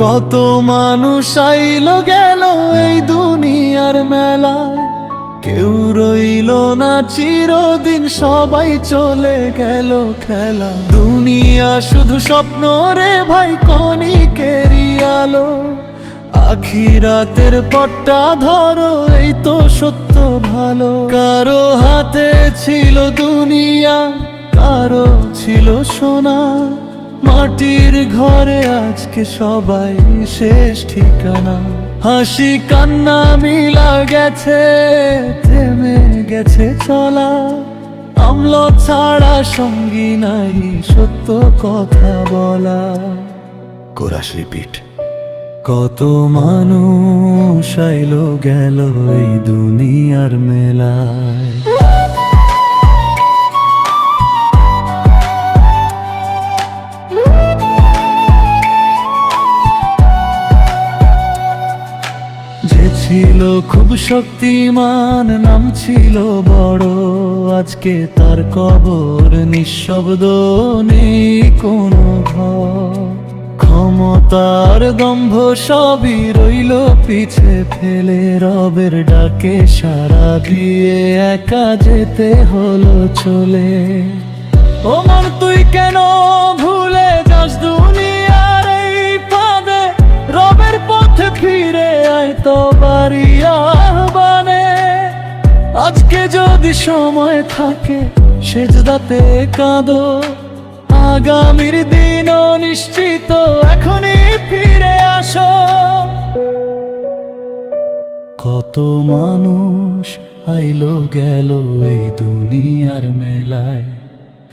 কত মানুষ আইলো গেল এই দুনিয়ার মেলায়, কেউ রইল না চিরদিন, সবাই চলে গেল খেলা। দুনিয়া শুধু স্বপ্ন রে ভাই, ক্ষণিকেরই আলো। আখিরাতের পথটা ধরো, এই তো সত্য ভালো। কারো হাতে ছিল দুনিয়া, কারো ছিল সোনা। মাটির ঘরে আজকে সবাই শেষ ঠিকানা। হাসি কান্না মিলা গেছে, থেমে গেছে চলা। আমল ছাড়া সঙ্গী নাই, সত্য কথা বলা। Chorus repeat. কত মানুষ আইলো গেল এই দুনিয়ার মেলায়। যে ছিল খুব শক্তিমান, নাম ছিল বড়, আজকে তার কবর নিঃশব্দ, নেই কোনো ঘর। ক্ষমতার দম্ভ সবই রইল পিছে ফেলে, রবের ডাকে সাড়া দিয়ে একা যেতে হলো চলে। ও মন তুই কেন ভুলে যাস দুনিয়ার এই ফাঁদে, রবের পথে ফিরে আয় তো বাড়ি আহ্বানে। আজকে যদি সময় থাকে সেজদাতে কাঁদো, আগামীর দিন নিশ্চিত, এখনই ফিরে আসো। কত মানুষ আইলো গেল এই দুনিয়ার মেলায়,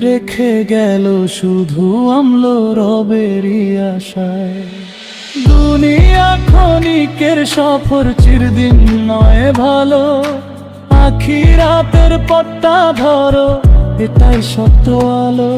রেখে গেল শুধু আমল রবেরই আশায়। দুনিয়া ক্ষণিকের সফর, চিরদিন নয় ভালো। আখিরাতের পথটা ধরো, এটাই সত্য আলো।